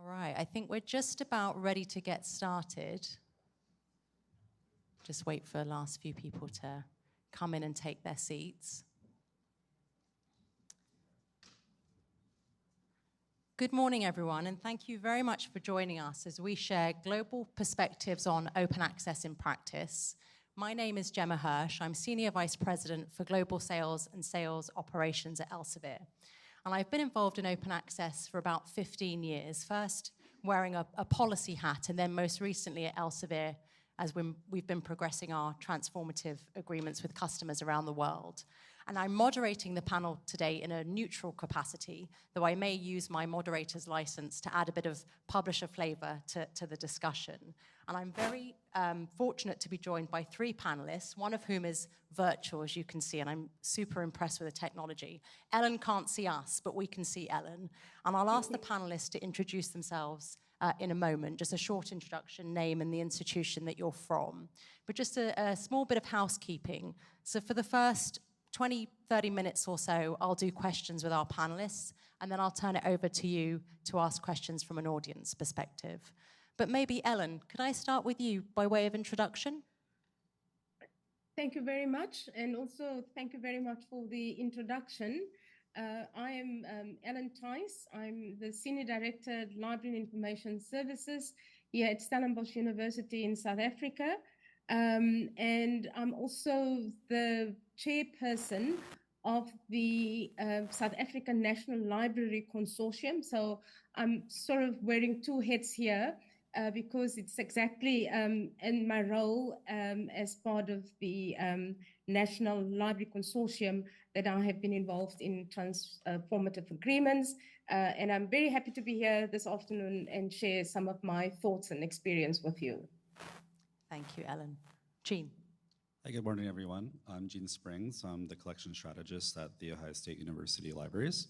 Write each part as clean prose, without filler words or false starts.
All right, I think we're just about ready to get started. Just wait for the last few people to come in and take their seats. Good morning, everyone, and thank you very much for joining us as we share global perspectives on open access in practice. My name is Gemma Hersh. I'm Senior Vice President for Global Sales and Sales Operations at Elsevier. And I've been involved in open access for about 15 years, first wearing a policy hat, and then most recently at Elsevier as we've been progressing our transformative agreements with customers around the world. And I'm moderating the panel today in a neutral capacity, though I may use my moderator's license to add a bit of publisher flavor to the discussion. And I'm very fortunate to be joined by three panelists, one of whom is virtual, as you can see, and I'm super impressed with the technology. Ellen can't see us, but we can see Ellen. And I'll ask the panelists to introduce themselves in a moment, just a short introduction, name and the institution that you're from. But just a small bit of housekeeping. So for the first 20, 30 minutes or so, I'll do questions with our panelists, and then I'll turn it over to you to ask questions from an audience perspective. But maybe, Ellen, could I start with you by way of introduction? Thank you very much, and also thank you very much for the introduction. I am Ellen Tise. I'm the Senior Director at Library and Information Services here at Stellenbosch University in South Africa. And I'm also the chairperson of the South African National Library Consortium. So I'm sort of wearing two hats here because it's exactly in my role as part of the National Library Consortium that I have been involved in transformative agreements. And I'm very happy to be here this afternoon and share some of my thoughts and experience with you. Thank you, Ellen. Jean. Hi, good morning, everyone. I'm Gene Springs. I'm the collection strategist at The Ohio State University Libraries.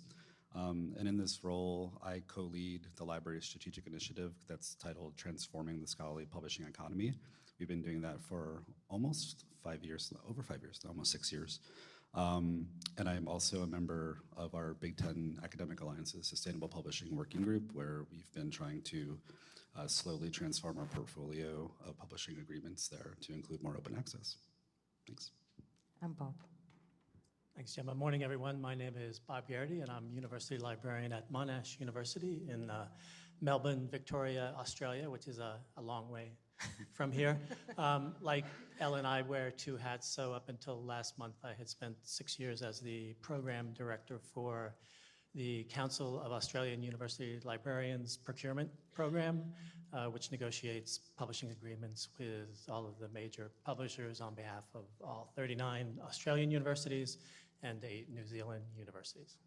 And in this role, I co-lead the library's strategic initiative that's titled Transforming the Scholarly Publishing Economy. We've been doing that for almost 5 years, over 5 years, almost 6 years. And I'm also a member of our Big Ten Academic Alliance's Sustainable Publishing Working Group, where we've been trying to slowly transform our portfolio of publishing agreements there to include more open access. Thanks. I'm Bob. Thanks, Gemma. Morning, everyone. My name is Bob Gerrity, and I'm University Librarian at Monash University in Melbourne, Victoria, Australia, which is a long way from here. Like Ellen, I wear two hats, so up until last month, I had spent 6 years as the program director for the Council of Australian University Librarians procurement program, which negotiates publishing agreements with all of the major publishers on behalf of all 39 Australian universities and 8 New Zealand universities.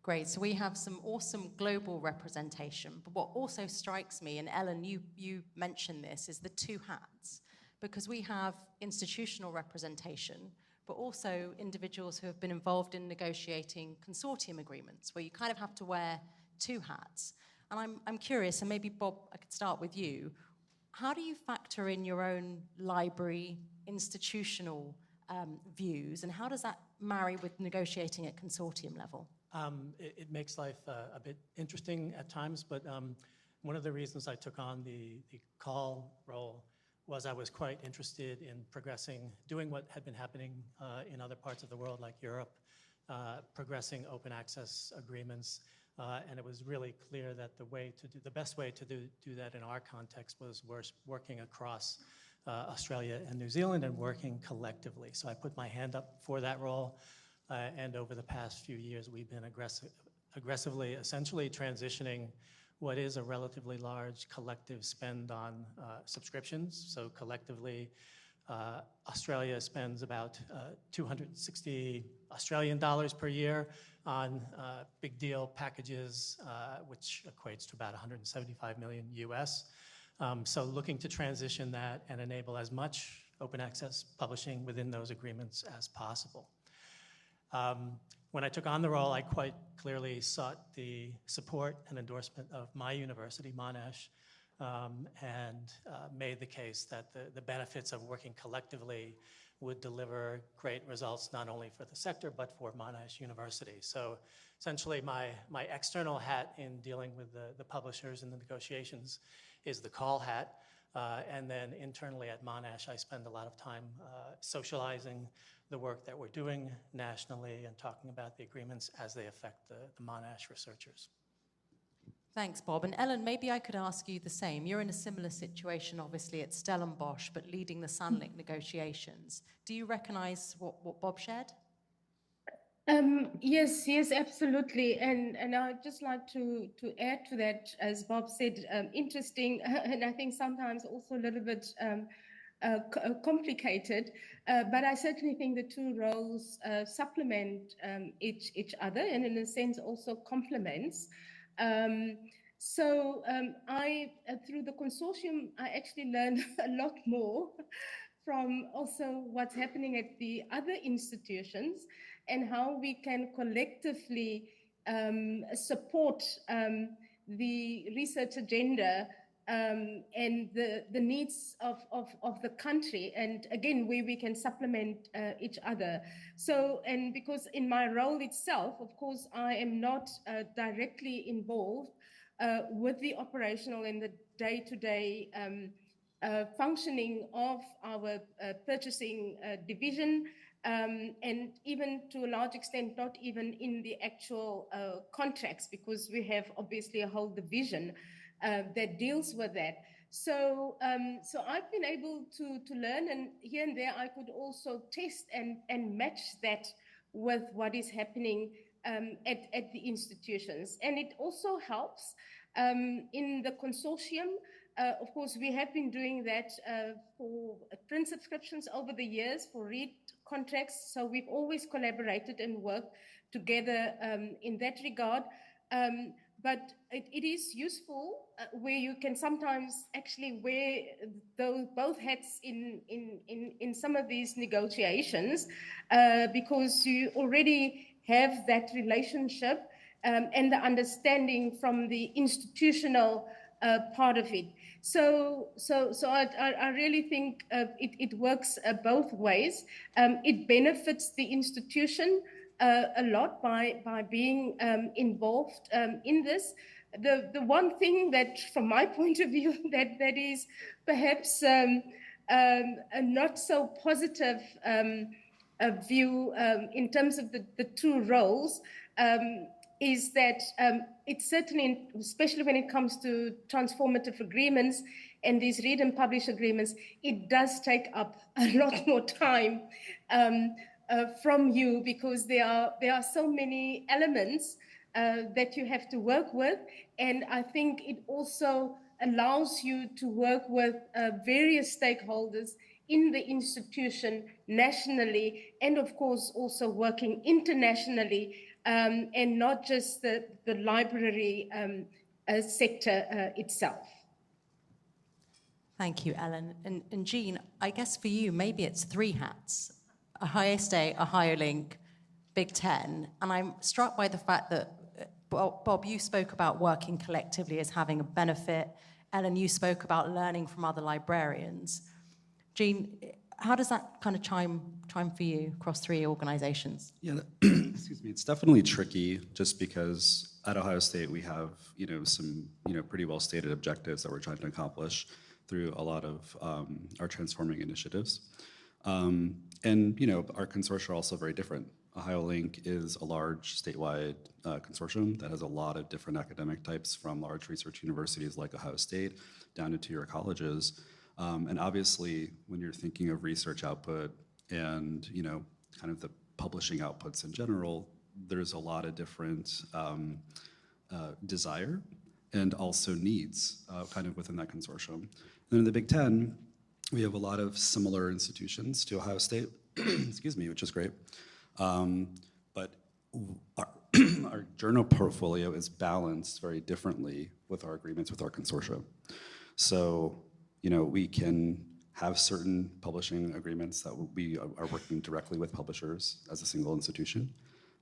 Great, so we have some awesome global representation, but what also strikes me, and Ellen, you mentioned this, is the two hats, because we have institutional representation, but also individuals who have been involved in negotiating consortium agreements, where you kind of have to wear two hats. And I'm curious, and maybe Bob, I could start with you. How do you factor in your own library institutional views, and how does that marry with negotiating at consortium level? It makes life a bit interesting at times, but one of the reasons I took on the call role was I was quite interested in progressing, doing what had been happening in other parts of the world like Europe, progressing open access agreements, and it was really clear that the best way to do that in our context was working across Australia and New Zealand and working collectively. So I put my hand up for that role, and over the past few years we've been aggressively essentially transitioning what is a relatively large collective spend on subscriptions. So collectively, Australia spends about 260 Australian dollars per year on big deal packages, which equates to about 175 million US. So looking to transition that and enable as much open access publishing within those agreements as possible. When I took on the role, I quite clearly sought the support and endorsement of my university, Monash, and made the case that the benefits of working collectively would deliver great results not only for the sector but for Monash University. So essentially my external hat in dealing with the publishers and the negotiations is the call hat. And then internally at Monash, I spend a lot of time socializing the work that we're doing nationally and talking about the agreements as they affect the Monash researchers. Thanks, Bob. And Ellen, maybe I could ask you the same. You're in a similar situation, obviously, at Stellenbosch, but leading the Sunlink negotiations. Do you recognize what Bob shared? Yes, absolutely. And I'd just like to add to that, as Bob said, interesting, and I think sometimes also a little bit complicated, but I certainly think the two roles supplement each other and in a sense also complements. I, through the consortium, I actually learned a lot more from also what's happening at the other institutions and how we can collectively support the research agenda and the needs of the country, and again, where we can supplement each other. So, and because in my role itself, of course, I am not directly involved with the operational and the day-to-day functioning of our purchasing division, and even to a large extent, not even in the actual contracts, because we have obviously a whole division that deals with that. So I've been able to learn, and here and there I could also test and match that with what is happening at the institutions. And it also helps in the consortium. Of course, we have been doing that for print subscriptions over the years, for read contracts. So we've always collaborated and worked together in that regard. But it is useful where you can sometimes actually wear both hats in some of these negotiations because you already have that relationship and the understanding from the institutional part of it. So I really think it works both ways. It benefits the institution a lot by being involved in this. The one thing that, from my point of view, that is perhaps a not so positive view in terms of the two roles is that it certainly, especially when it comes to transformative agreements and these read and publish agreements, it does take up a lot more time from you, because there are so many elements that you have to work with. And I think it also allows you to work with various stakeholders in the institution nationally, and of course also working internationally, and not just the library sector itself. Thank you, Ellen. And Jean, I guess for you, maybe it's three hats: Ohio State, Ohio Link, Big Ten. And I'm struck by the fact that, Bob, you spoke about working collectively as having a benefit. Ellen, you spoke about learning from other librarians. Jean, how does that kind of chime for you across three organizations? Yeah, excuse me, it's definitely tricky, just because at Ohio State we have, some, pretty well stated objectives that we're trying to accomplish through a lot of our transforming initiatives. And, our consortia are also very different. Ohio Link is a large statewide consortium that has a lot of different academic types, from large research universities like Ohio State down to two-year colleges. And obviously, when you're thinking of research output and, kind of the publishing outputs in general, there's a lot of different desire and also needs kind of within that consortium. And then in the Big Ten, we have a lot of similar institutions to Ohio State, excuse me, which is great. But our journal portfolio is balanced very differently with our agreements with our consortia. So, we can have certain publishing agreements that we are working directly with publishers as a single institution.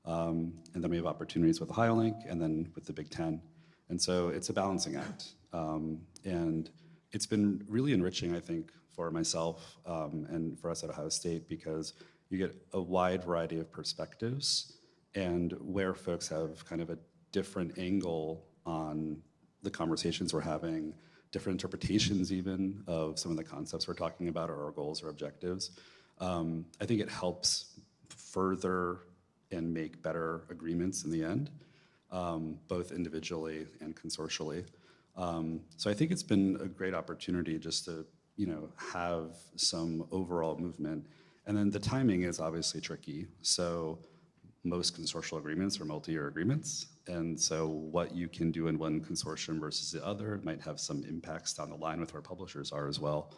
And then we have opportunities with Ohio Link and then with the Big Ten. And so it's a balancing act. And, it's been really enriching, I think, for myself and for us at Ohio State, because you get a wide variety of perspectives, and where folks have kind of a different angle on the conversations we're having, different interpretations even of some of the concepts we're talking about or our goals or objectives. I think it helps further and make better agreements in the end, both individually and consortially. So I think it's been a great opportunity just to, have some overall movement. And then the timing is obviously tricky. So most consortial agreements are multi-year agreements. And so what you can do in one consortium versus the other might have some impacts down the line with where publishers are as well.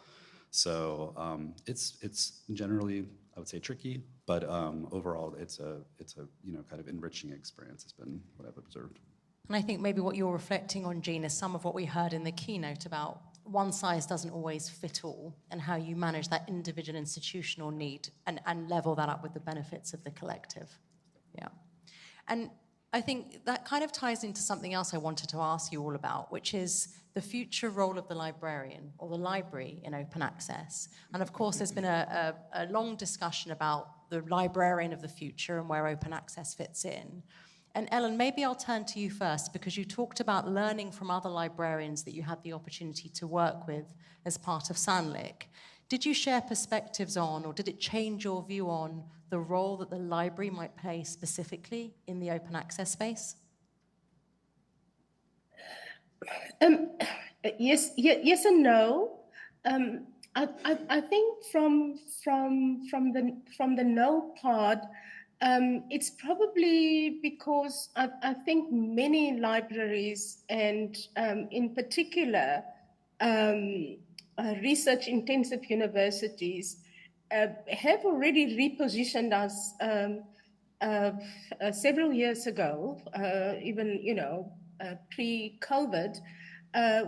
So it's generally, I would say, tricky, but overall it's a kind of enriching experience has been what I've observed. And I think maybe what you're reflecting on, Jean, is some of what we heard in the keynote about one size doesn't always fit all, and how you manage that individual institutional need and level that up with the benefits of the collective. Yeah. And I think that kind of ties into something else I wanted to ask you all about, which is the future role of the librarian or the library in open access. And of course, there's been a long discussion about the librarian of the future and where open access fits in. And Ellen, maybe I'll turn to you first, because you talked about learning from other librarians that you had the opportunity to work with as part of SANLIC. Did you share perspectives on, or did it change your view on the role that the library might play specifically in the open access space? Yes and no. I think from the no part, it's probably because I think many libraries, and in particular research-intensive universities, have already repositioned us several years ago, even pre-COVID,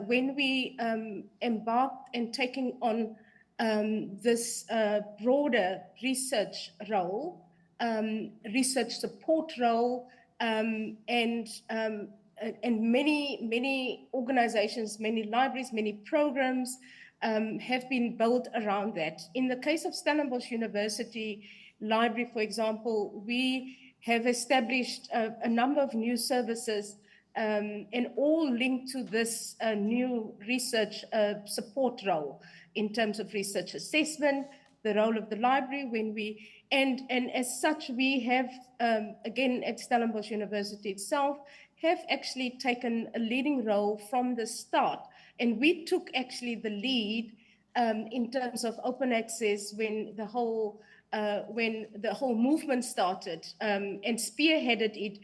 when we embarked and taking on this broader research role, research support role, and many organizations, many libraries, many programs have been built around that. In the case of Stellenbosch University Library, for example, we have established a number of new services, and all linked to this new research support role in terms of research assessment, the role of the library and as such, we have, again, at Stellenbosch University itself, have actually taken a leading role from the start. And we took actually the lead in terms of open access when the whole movement started, and spearheaded it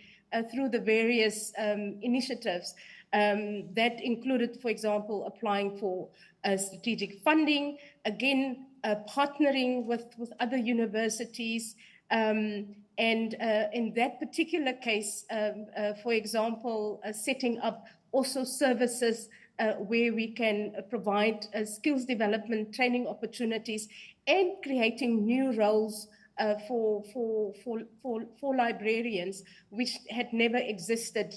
through the various initiatives that included, for example, applying for strategic funding, again, partnering with other universities, and in that particular case, for example, setting up also services where we can provide skills development, training opportunities, and creating new roles for librarians, which had never existed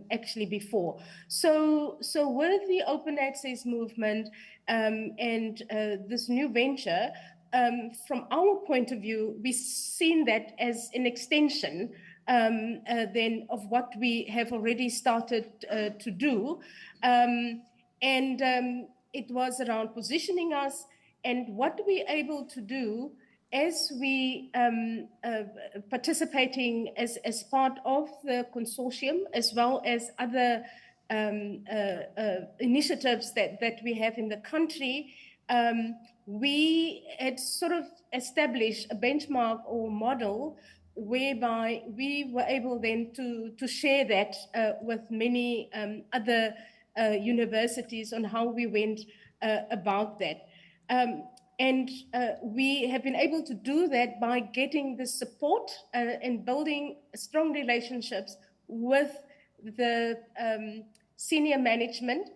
actually before. So with the open access movement and this new venture, from our point of view, we've seen that as an extension then of what we have already started to do. It was around positioning us and what we're able to do as we participating as part of the consortium, as well as other initiatives that we have in the country. We had sort of established a benchmark or model whereby we were able then to share that with many other universities on how we went about that. We have been able to do that by getting the support and building strong relationships with the senior management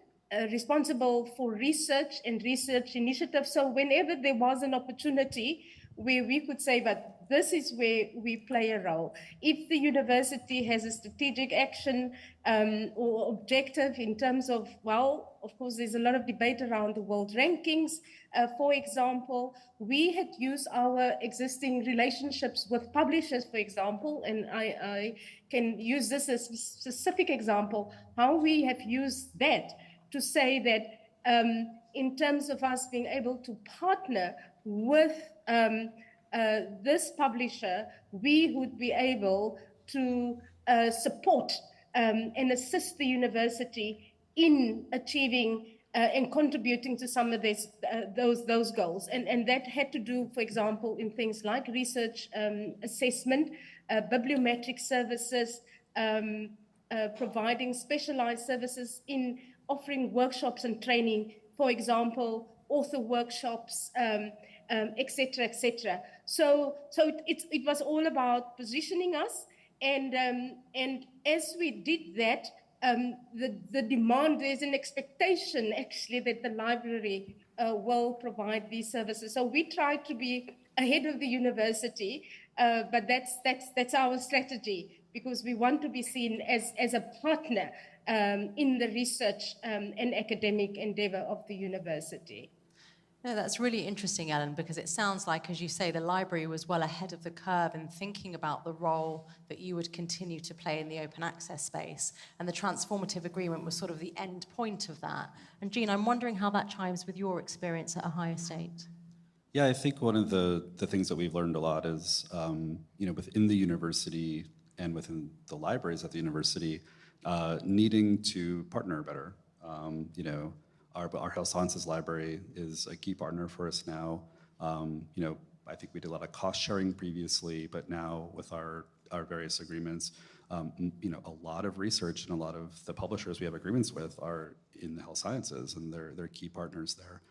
responsible for research and research initiatives. So whenever there was an opportunity where we could say, but this is where we play a role. If the university has a strategic action or objective in terms of, well, of course, there's a lot of debate around the world rankings. For example, we had used our existing relationships with publishers, for example, and I can use this as a specific example, how we have used that to say that in terms of us being able to partner with this publisher, we would be able to support and assist the university in achieving and contributing to some of those goals. And that had to do, for example, in things like research assessment, bibliometric services, providing specialized services in offering workshops and training, for example, author workshops, et cetera, et cetera. So it was all about positioning us. And as we did that, the demand, there's an expectation actually that the library will provide these services. So we try to be ahead of the university, but that's our strategy, because we want to be seen as a partner in the research and academic endeavor of the university. No, that's really interesting, Ellen, because it sounds like, as you say, the library was well ahead of the curve in thinking about the role that you would continue to play in the open access space, and the transformative agreement was sort of the end point of that. And Jean, I'm wondering how that chimes with your experience at Ohio State. Yeah, I think one of the things that we've learned a lot is, within the university and within the libraries at the university, needing to partner better. Our health sciences library is a key partner for us now. I think we did a lot of cost sharing previously, but now with our various agreements, a lot of research and a lot of the publishers we have agreements with are in the health sciences, and they're key partners there.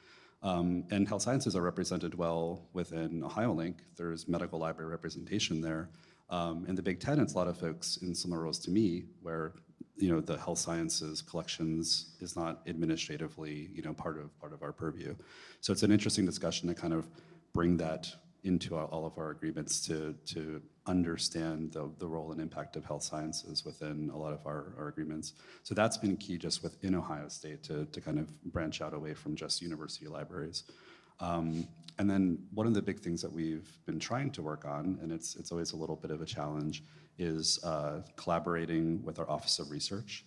And health sciences are represented well within OhioLink. There's medical library representation there. And the big tenants, a lot of folks in similar roles to me, where the health sciences collections is not administratively, part of our purview. So it's an interesting discussion to kind of bring that into all of our agreements to understand the role and impact of health sciences within a lot of our agreements. So that's been key just within Ohio State to kind of branch out away from just university libraries. And then one of the big things that we've been trying to work on, and it's always a little bit of a challenge, is collaborating with our Office of Research.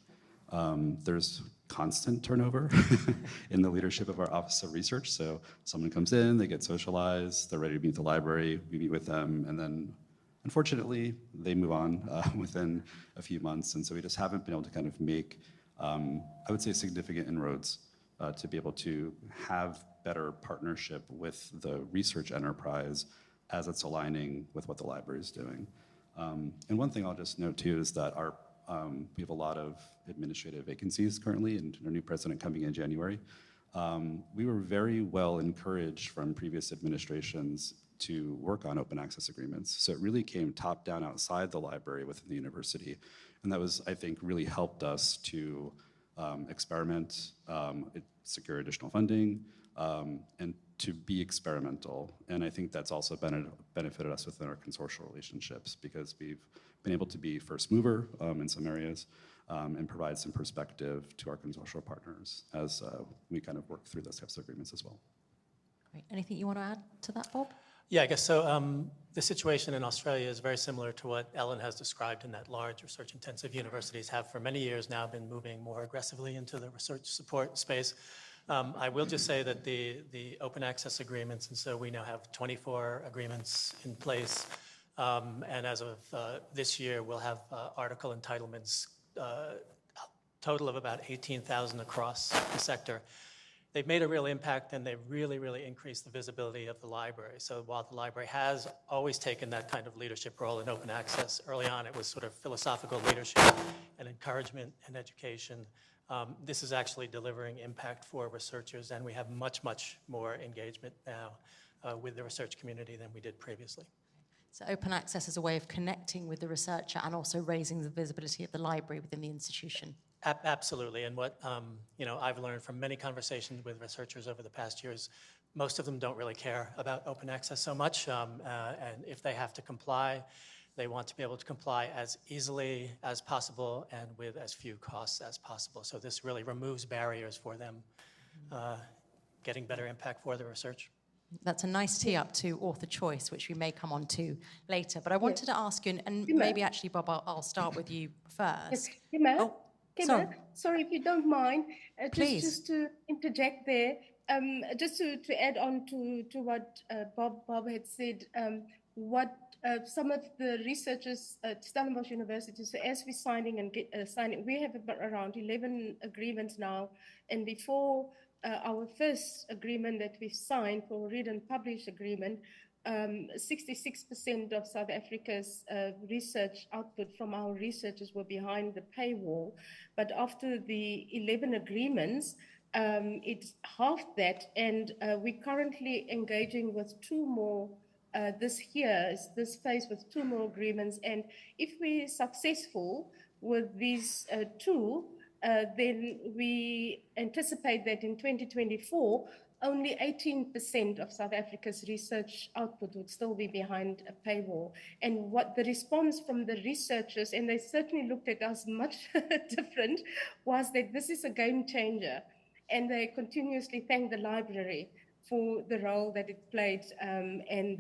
There's constant turnover in the leadership of our Office of Research. So someone comes in, they get socialized, they're ready to meet the library, we meet with them, and then unfortunately they move on within a few months. And so we just haven't been able to kind of make, I would say, significant inroads to be able to have better partnership with the research enterprise as it's aligning with what the library is doing. And one thing I'll just note too is that we have a lot of administrative vacancies currently, and our new president coming in January. We were very well encouraged from previous administrations to work on open access agreements. So it really came top down outside the library within the university. And that was, I think, really helped us to experiment, secure additional funding, and to be experimental. And I think that's also benefited us within our consortial relationships, because we've been able to be first mover in some areas and provide some perspective to our consortial partners as we kind of work through those types of agreements as well. Great. Anything you want to add to that, Bob? Yeah, I guess so. The situation in Australia is very similar to what Ellen has described, in that large research-intensive universities have for many years now been moving more aggressively into the research support space. I will just say that the open access agreements, and so we now have 24 agreements in place, and as of this year, we'll have article entitlements, total of about 18,000 across the sector. They've made a real impact, and they've really, really increased the visibility of the library. So while the library has always taken that kind of leadership role in open access, early on it was sort of philosophical leadership and encouragement and education. This is actually delivering impact for researchers, and we have much, much more engagement now with the research community than we did previously. So open access is a way of connecting with the researcher and also raising the visibility of the library within the institution. Absolutely, and what I've learned from many conversations with researchers over the past years, most of them don't really care about open access so much, and if they have to comply, they want to be able to comply as easily as possible and with as few costs as possible. So this really removes barriers for them getting better impact for the research. That's a nice tee up to author choice, which we may come on to later. But I wanted to ask you, and maybe actually, Bob, I'll start with you first. Gemma, sorry if you don't mind, Please. just to interject there, just to add on to what Bob had said, what some of the researchers at Stellenbosch University, so as we're signing, we have around 11 agreements now, and before our first agreement that we signed for read and publish agreement, 66% of South Africa's research output from our researchers were behind the paywall. But after the 11 agreements, it's half that, and we're currently engaging with 2 more this phase with 2 more agreements. And if we're successful with these 2, then we anticipate that in 2024, only 18% of South Africa's research output would still be behind a paywall. And what the response from the researchers, and they certainly looked at us much different, was that this is a game changer. And they continuously thank the library for the role that it played, and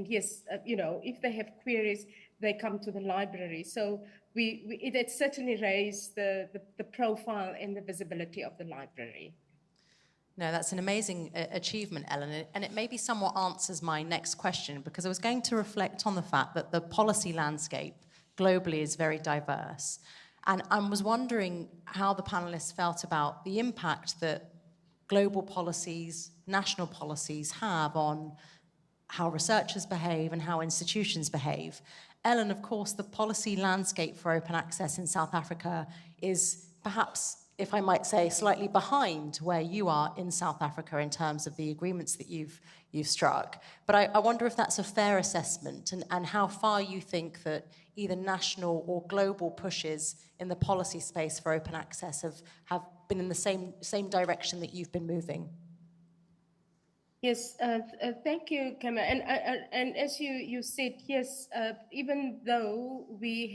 yes, if they have queries, they come to the library. So it certainly raised the profile and the visibility of the library. No, that's an amazing achievement, Ellen, and it maybe somewhat answers my next question, because I was going to reflect on the fact that the policy landscape globally is very diverse. And I was wondering how the panelists felt about the impact that global policies, national policies have on how researchers behave and how institutions behave. Ellen, of course, the policy landscape for open access in South Africa is perhaps, if I might say, slightly behind where you are in South Africa in terms of the agreements that you've struck. But I wonder if that's a fair assessment, and how far you think that either national or global pushes in the policy space for open access have been in the same direction that you've been moving. Yes, thank you, Gemma. And as you said, yes, even though we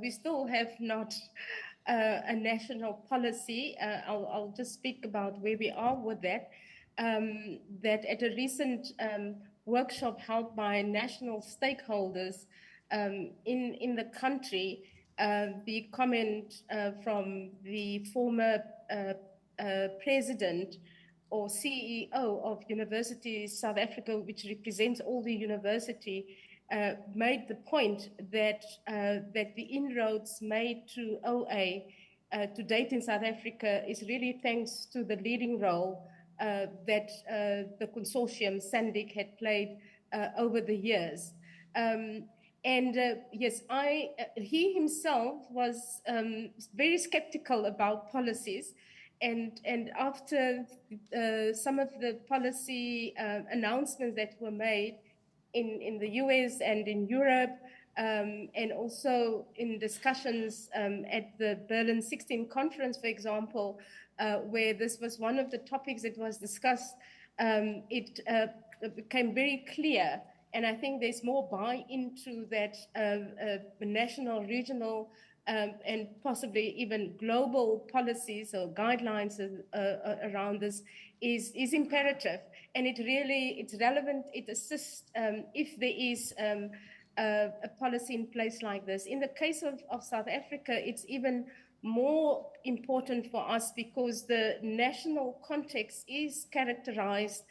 still have not a national policy, I'll just speak about where we are with that. That at a recent workshop held by national stakeholders in the country, the comment from the former president or CEO of University South Africa, which represents all the university, made the point that the inroads made to OA to date in South Africa is really thanks to the leading role that the consortium SANDIC had played over the years. Yes, he himself was very skeptical about policies. And after some of the policy announcements that were made in the US and in Europe, and also in discussions at the Berlin 16 conference, for example, where this was one of the topics that was discussed, it became very clear. And I think there's more buy-in to that national, regional, and possibly even global policies or guidelines around this is imperative. And it's relevant, it assists if there is a policy in place like this. In the case of South Africa, it's even more important for us because the national context is characterized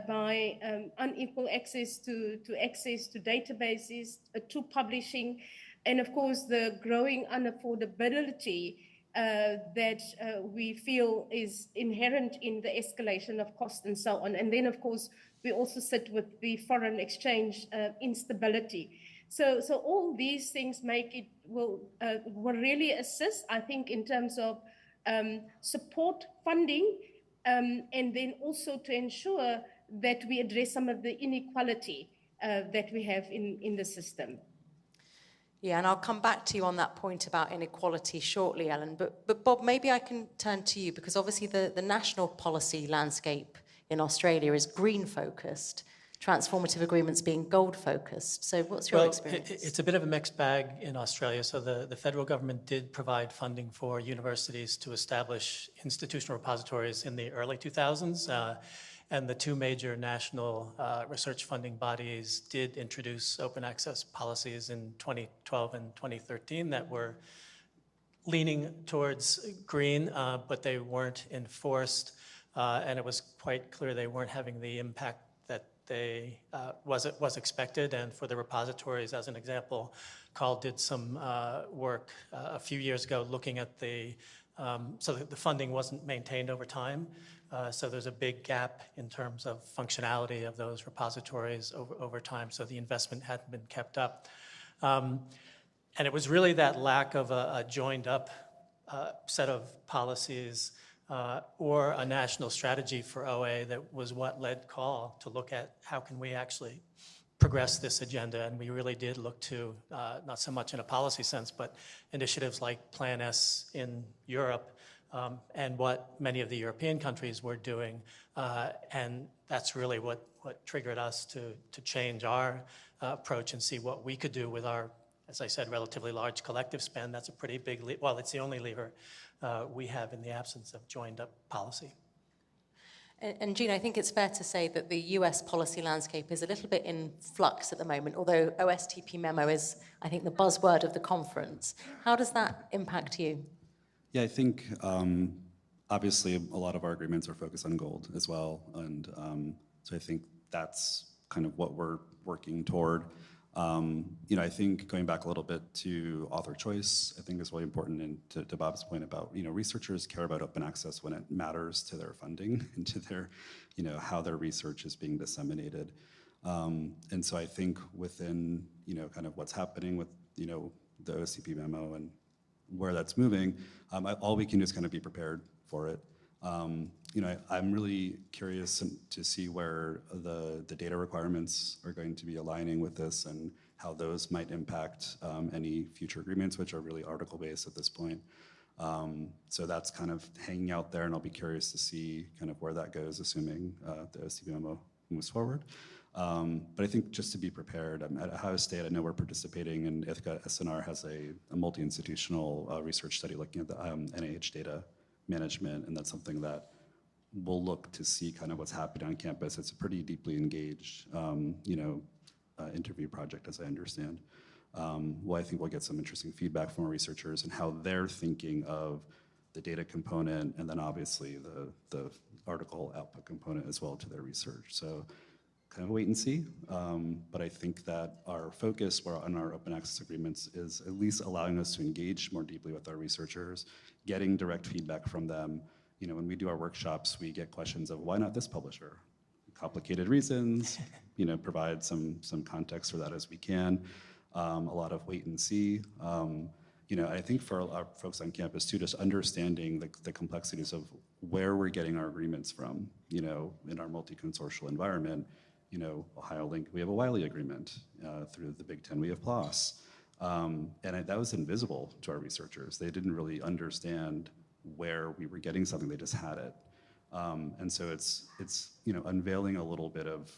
by unequal access to databases, to publishing, and of course the growing unaffordability that we feel is inherent in the escalation of cost and so on. And then of course we also sit with the foreign exchange instability. So all these things will really assist, I think, in terms of support funding, and then also to ensure that we address some of the inequality that we have in the system. Yeah, and I'll come back to you on that point about inequality shortly, Ellen. But Bob, maybe I can turn to you, because obviously the national policy landscape in Australia is green-focused, transformative agreements being gold-focused. So what's your experience? It's a bit of a mixed bag in Australia. So the federal government did provide funding for universities to establish institutional repositories in the early 2000s. And the two major national research funding bodies did introduce open access policies in 2012 and 2013 that were leaning towards green, but they weren't enforced. And it was quite clear they weren't having the impact that they was expected. And for the repositories, as an example, Carl did some work a few years ago looking at so the funding wasn't maintained over time. So there's a big gap in terms of functionality of those repositories over time. So the investment hadn't been kept up. And it was really that lack of a joined up set of policies or a national strategy for OA that was what led Carl to look at how can we actually progress this agenda. And we really did look to, not so much in a policy sense, but initiatives like Plan S in Europe and what many of the European countries were doing. And that's really what triggered us to change our approach and see what we could do with our, as I said, relatively large collective spend. That's a pretty big, well, it's the only lever we have in the absence of joined up policy. And Jean, I think it's fair to say that the US policy landscape is a little bit in flux at the moment, although OSTP memo is, I think, the buzzword of the conference. How does that impact you? Yeah, I think obviously a lot of our agreements are focused on gold as well. And so I think that's kind of what we're working toward. I think going back a little bit to author choice, I think is really important, and to Bob's point about, researchers care about open access when it matters to their funding and to their, how their research is being disseminated. And so I think within, kind of what's happening with, the OCP memo and where that's moving, all we can do is kind of be prepared for it. I'm really curious to see where the data requirements are going to be aligning with this and how those might impact any future agreements, which are really article-based at this point. So that's kind of hanging out there, and I'll be curious to see kind of where that goes, assuming the OCP memo moves forward. But I think just to be prepared, at Ohio State, I know we're participating, and Ithaca SNR has a multi-institutional research study looking at the NIH data management, and that's something that we'll look to see kind of what's happening on campus. It's a pretty deeply engaged, interview project, as I understand. I think we'll get some interesting feedback from our researchers and how they're thinking of the data component, and then obviously the article output component as well to their research. So kind of wait and see. But I think that our focus on our open access agreements is at least allowing us to engage more deeply with our researchers, getting direct feedback from them. When we do our workshops, we get questions of why not this publisher? Complicated reasons, provide some context for that as we can. A lot of wait and see. I think for our folks on campus too, just understanding the complexities of where we're getting our agreements from, in our multi-consortial environment. Ohio Link, we have a Wiley agreement. Through the Big Ten, we have PLOS. And that was invisible to our researchers. They didn't really understand where we were getting something, they just had it. And so it's unveiling a little bit of,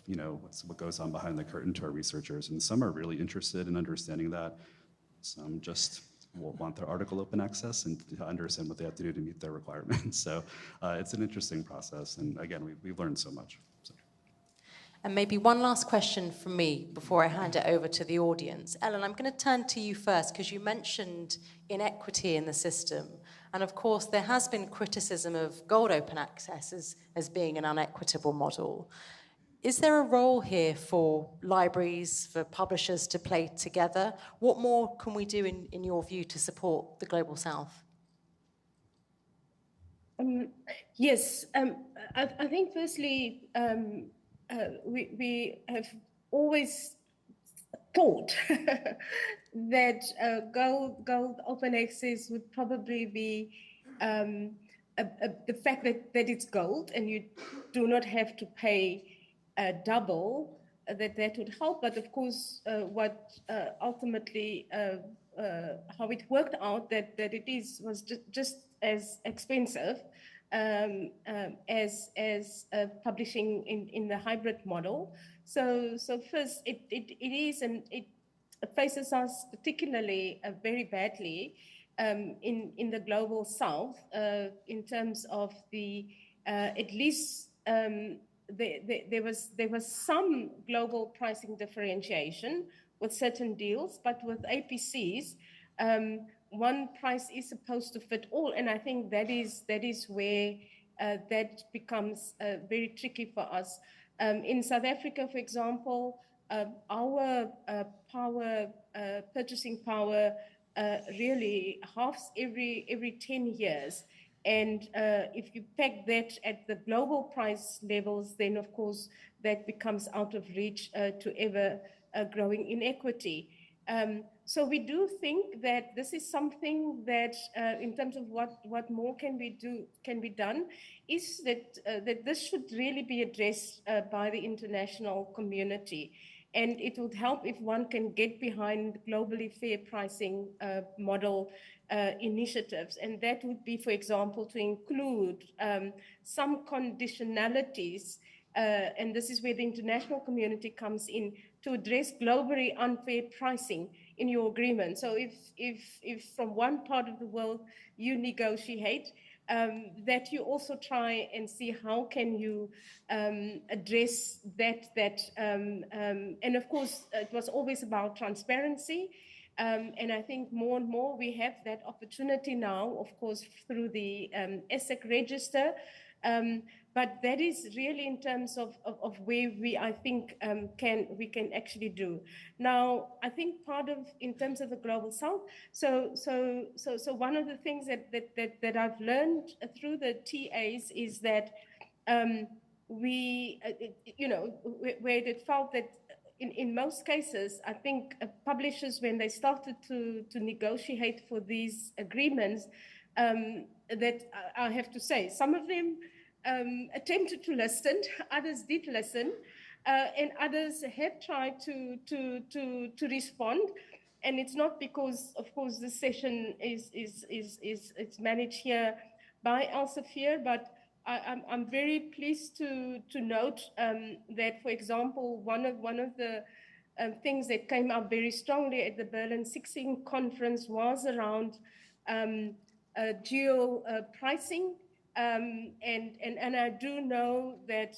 what goes on behind the curtain to our researchers. And some are really interested in understanding that. Some just want their article open access and to understand what they have to do to meet their requirements. So it's an interesting process. And again, we've learned so much. So. And maybe one last question from me before I hand it over to the audience. Ellen, I'm going to turn to you first because you mentioned inequity in the system. And of course, there has been criticism of gold open access as being an unequitable model. Is there a role here for libraries, for publishers to play together? What more can we do, in your view, to support the Global South? Yes, I think firstly, we have always thought that gold open access would probably be the fact that it's gold and you do not have to pay double, that would help. But of course, what ultimately, how it worked out, that it was just as expensive as publishing in the hybrid model. So first, it faces us particularly very badly in the global south in terms of the at least there was some global pricing differentiation with certain deals, but with APCs, one price is supposed to fit all, and I think that is where that becomes very tricky for us. In South Africa, for example, our purchasing power really halves every 10 years. And if you peg that at the global price levels, then of course that becomes out of reach to ever growing inequity. So we do think that this is something that, in terms of what more can be done, is that this should really be addressed by the international community. And it would help if one can get behind globally fair pricing model initiatives. And that would be, for example, to include some conditionalities, and this is where the international community comes in, to address globally unfair pricing in your agreement. So if from one part of the world you negotiate, that you also try and see how can you address that and of course it was always about transparency, and I think more and more we have that opportunity now, of course, through the ESSEC register, but that is really in terms of where I think we can actually do. Now, I think part of, in terms of the Global South, so one of the things that I've learned through the TAs is that where it felt that in most cases, I think publishers, when they started to negotiate for these agreements, that I have to say, some of them attempted to listen, others did listen, and others have tried to respond. And it's not because, of course, this session it's managed here by Elsevier, but I'm very pleased to note that, for example, one of the things that came up very strongly at the Berlin 16 conference was around geo pricing. And I do know that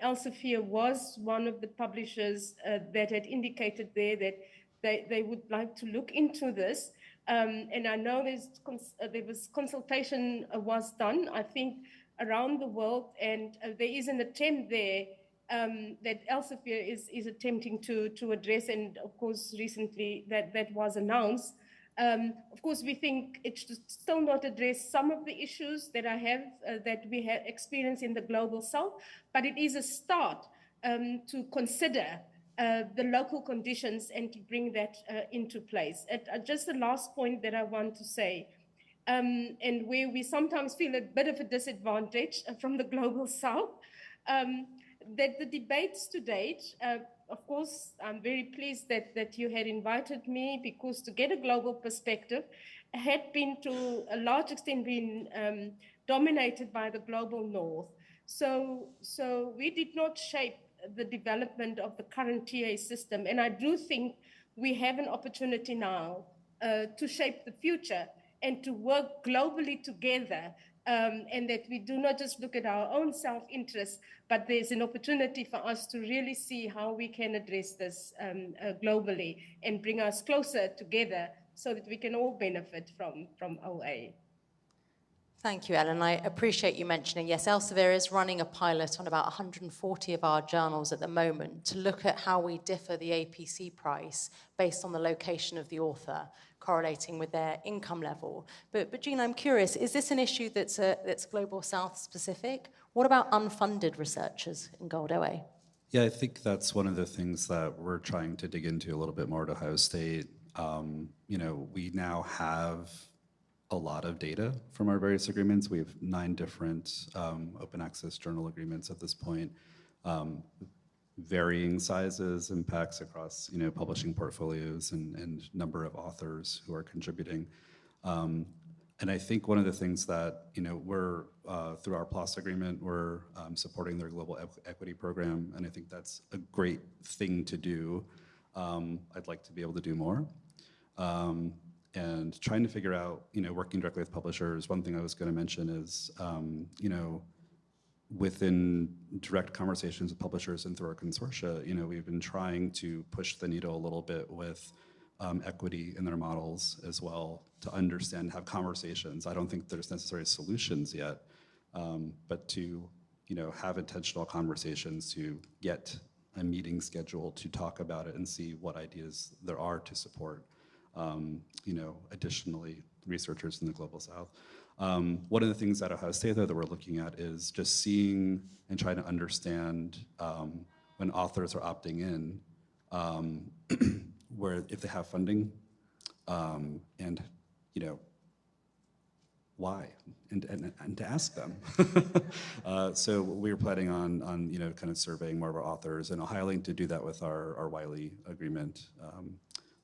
Elsevier was one of the publishers that had indicated there that they would like to look into this. And I know there was consultation was done, I think, around the world, and there is an attempt there that Elsevier is attempting to address, and of course recently that was announced. Of course, we think it should still not address some of the issues that that we have experienced in the Global South, but it is a start to consider the local conditions and to bring that into place. Just the last point that I want to say, and where we sometimes feel a bit of a disadvantage from the Global South, that the debates to date, of course, I'm very pleased that you had invited me, because to get a global perspective had been to a large extent been dominated by the global north. So we did not shape the development of the current TA system. And I do think we have an opportunity now to shape the future and to work globally together, and that we do not just look at our own self-interest, but there's an opportunity for us to really see how we can address this globally and bring us closer together so that we can all benefit from OA. Thank you, Ellen. I appreciate you mentioning, yes, Elsevier is running a pilot on about 140 of our journals at the moment to look at how we differ the APC price based on the location of the author, correlating with their income level. But Gina, I'm curious, is this an issue that's Global South specific? What about unfunded researchers in Gold OA? Yeah, I think that's one of the things that we're trying to dig into a little bit more at Ohio State. We now have a lot of data from our various agreements. We have 9 different open access journal agreements at this point, varying sizes, impacts across publishing portfolios and number of authors who are contributing. And I think one of the things that, we're, through our PLOS agreement, we're supporting their global equity program, and I think that's a great thing to do. I'd like to be able to do more. And trying to figure out, working directly with publishers, one thing I was going to mention is, within direct conversations with publishers and through our consortia, we've been trying to push the needle a little bit with equity in their models as well, to understand, have conversations. I don't think there's necessarily solutions yet, but to have intentional conversations, to get a meeting scheduled to talk about it and see what ideas there are to support additionally researchers in the Global South. One of the things at Ohio State, though, that we're looking at is just seeing and trying to understand when authors are opting in, where if they have funding, and why, and to ask them. So we were planning on kind of surveying more of our authors, and highlighting to do that with our Wiley agreement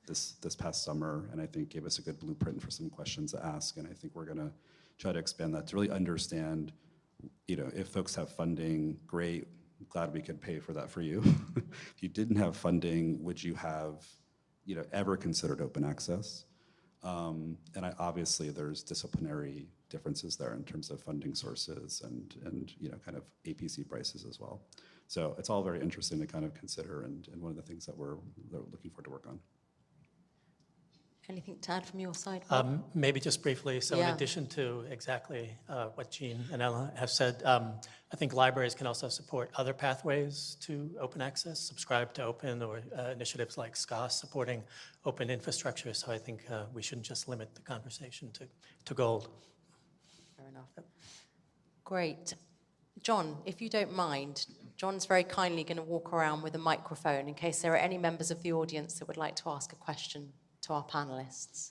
this past summer, and I think gave us a good blueprint for some questions to ask, and I think we're gonna try to expand that to really understand, if folks have funding, great, glad we could pay for that for you. If you didn't have funding, would you have ever considered open access? And obviously there's disciplinary differences there in terms of funding sources and kind of APC prices as well. So it's all very interesting to kind of consider, and one of the things that we're looking forward to work on. Anything to add from your side, Bob? Maybe just briefly. So in addition to exactly what Jean and Ella have said, I think libraries can also support other pathways to open access, subscribe to open, or initiatives like SCA supporting open infrastructure. So I think we shouldn't just limit the conversation to gold. Fair enough. Great. John, if you don't mind, John's very kindly going to walk around with a microphone in case there are any members of the audience that would like to ask a question to our panelists.